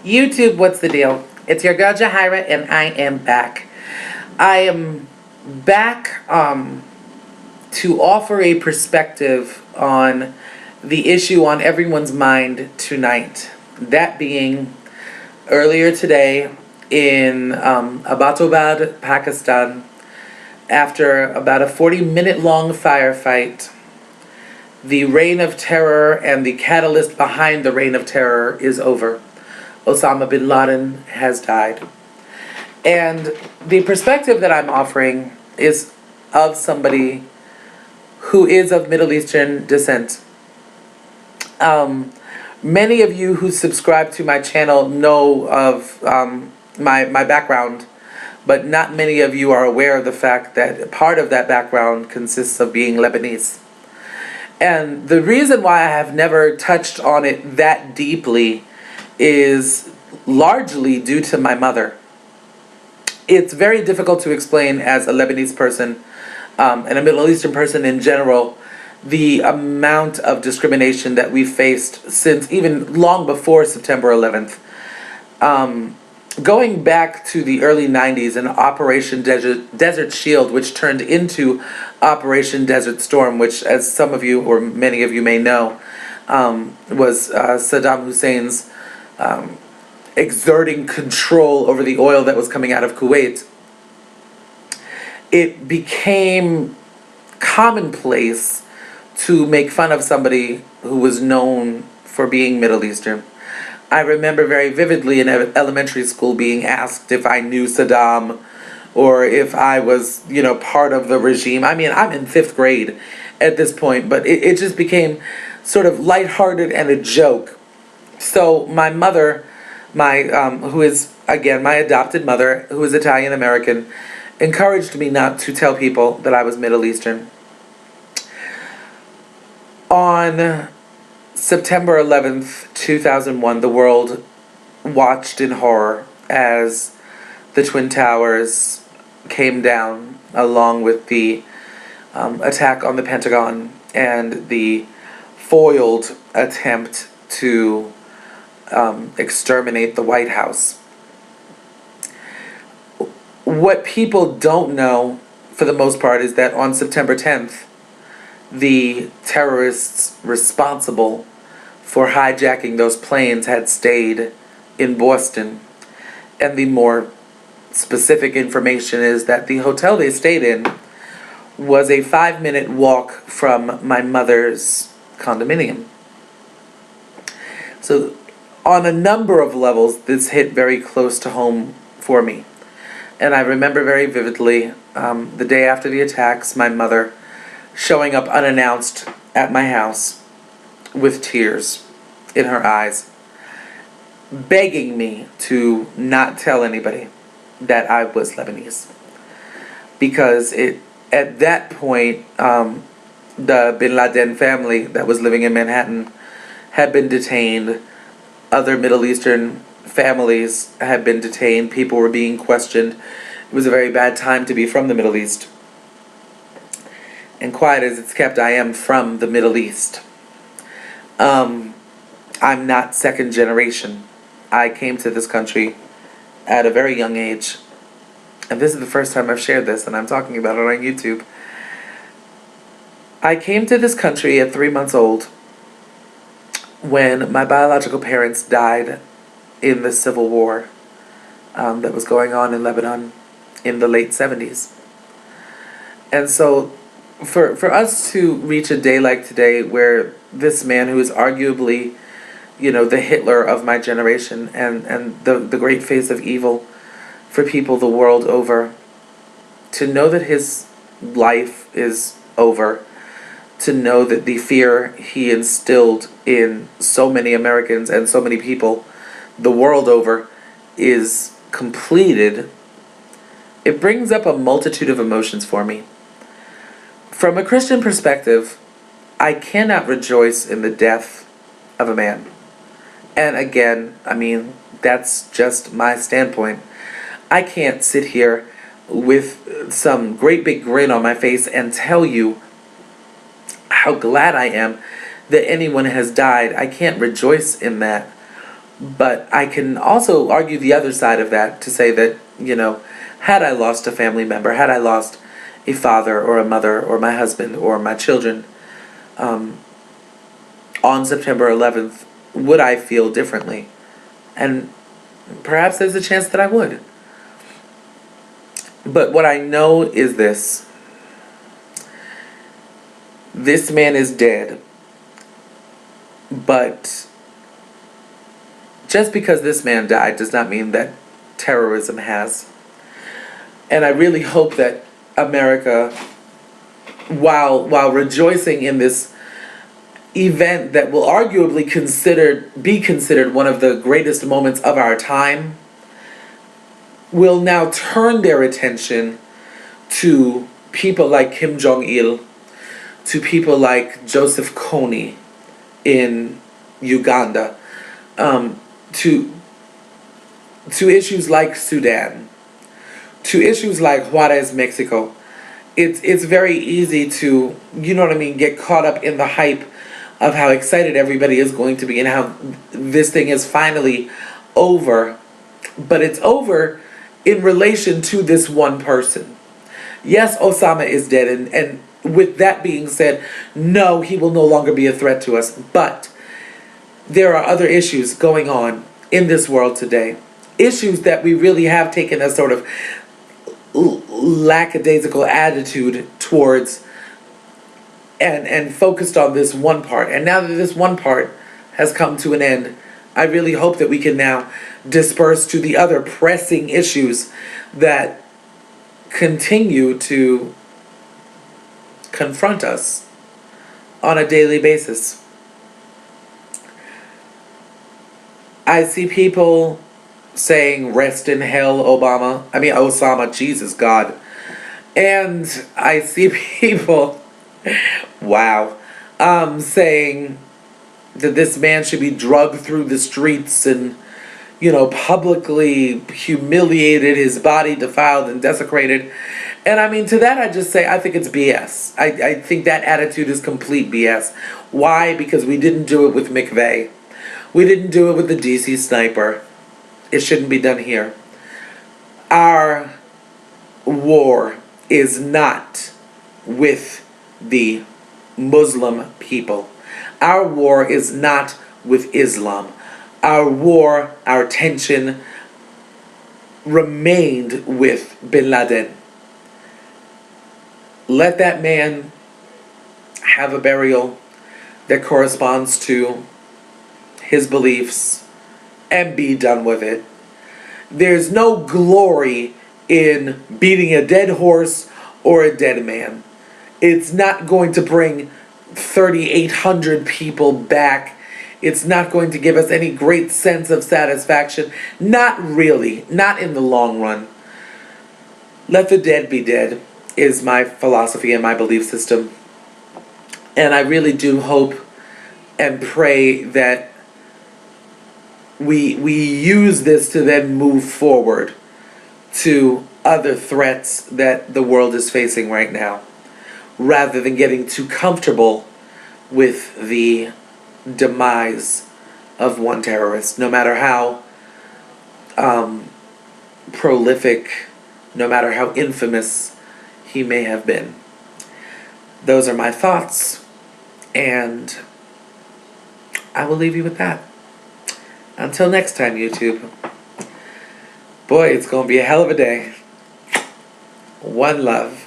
YouTube, what's the deal? It's your girl Jahira, and I am back. I am back to offer a perspective on the issue on everyone's mind tonight. That being earlier today in Abbottabad, Pakistan, after about a 40-minute long firefight, the reign of terror and the catalyst behind the reign of terror is over. Osama Bin Laden has died. And the perspective that I'm offering is of somebody who is of Middle Eastern descent. Many of you who subscribe to my channel know of my background, but not many of you are aware of the fact that part of that background consists of being Lebanese. And the reason why I have never touched on it that deeply is largely due to my mother. It's very difficult to explain as a Lebanese person and a Middle Eastern person in general the amount of discrimination that we faced since even long before September 11th. Going back to the early 90s and Operation Desert Shield, which turned into Operation Desert Storm, which, as some of you or many of you may know, was Saddam Hussein's exerting control over the oil that was coming out of Kuwait. It became commonplace to make fun of somebody who was known for being Middle Eastern. I remember very vividly in elementary school being asked if I knew Saddam or if I was, part of the regime. I mean, I'm in 5th grade at this point, but it just became sort of lighthearted and a joke. So my mother, who is, again, my adopted mother, who is Italian American, encouraged me not to tell people that I was Middle Eastern. On September 11th, 2001, the world watched in horror as the Twin Towers came down, along with the attack on the Pentagon and the foiled attempt to exterminate the White House. What people don't know, for the most part, is that on September 10th, the terrorists responsible for hijacking those planes had stayed in Boston. And the more specific information is that the hotel they stayed in was a 5-minute walk from my mother's condominium. So on a number of levels, this hit very close to home for me. And I remember very vividly the day after the attacks, my mother showing up unannounced at my house with tears in her eyes, begging me to not tell anybody that I was Lebanese. Because at that point, the Bin Laden family that was living in Manhattan had been detained. Other Middle Eastern families had been detained. People were being questioned. It was a very bad time to be from the Middle East. And quiet as it's kept, I am from the Middle East. I'm not second generation. I came to this country at a very young age. And this is the first time I've shared this, and I'm talking about it on YouTube. I came to this country at 3 months old when my biological parents died in the civil war that was going on in Lebanon in the late 70s. And so for us to reach a day like today where this man who is arguably, the Hitler of my generation and the great face of evil for people the world over, to know that his life is over, to know that the fear he instilled in so many Americans and so many people the world over is completed, it brings up a multitude of emotions for me. From a Christian perspective, I cannot rejoice in the death of a man. And again, that's just my standpoint. I can't sit here with some great big grin on my face and tell you how glad I am that anyone has died. I can't rejoice in that. But I can also argue the other side of that to say that, had I lost a family member, had I lost a father or a mother or my husband or my children on September 11th, would I feel differently? And perhaps there's a chance that I would. But what I know is this. This man is dead. But just because this man died does not mean that terrorism has. And I really hope that America, while rejoicing in this event that will arguably be considered one of the greatest moments of our time, will now turn their attention to people like Kim Jong-il, to people like Joseph Kony in Uganda, to issues like Sudan, to issues like Juarez, Mexico. It's very easy to, get caught up in the hype of how excited everybody is going to be and how this thing is finally over. But it's over in relation to this one person. Yes, Osama is dead, and with that being said, no, he will no longer be a threat to us. But there are other issues going on in this world today. Issues that we really have taken a sort of lackadaisical attitude towards and focused on this one part. And now that this one part has come to an end, I really hope that we can now disperse to the other pressing issues that continue to confront us on a daily basis. I see people saying, "Rest in hell, Osama, Jesus, God." And I see people, wow, saying that this man should be drugged through the streets and, publicly humiliated, his body defiled and desecrated. And to that I just say, I think it's BS. I think that attitude is complete BS. Why? Because we didn't do it with McVeigh. We didn't do it with the DC sniper. It shouldn't be done here. Our war is not with the Muslim people. Our war is not with Islam. Our war, our tension remained with Bin Laden. Let that man have a burial that corresponds to his beliefs and be done with it. There's no glory in beating a dead horse or a dead man. It's not going to bring 3,800 people back. It's not going to give us any great sense of satisfaction. Not really. Not in the long run. Let the dead be dead is my philosophy and my belief system. And I really do hope and pray that we use this to then move forward to other threats that the world is facing right now, rather than getting too comfortable with the demise of one terrorist, no matter how prolific, no matter how infamous he may have been. Those are my thoughts, and I will leave you with that. Until next time, YouTube. Boy, it's going to be a hell of a day. One love.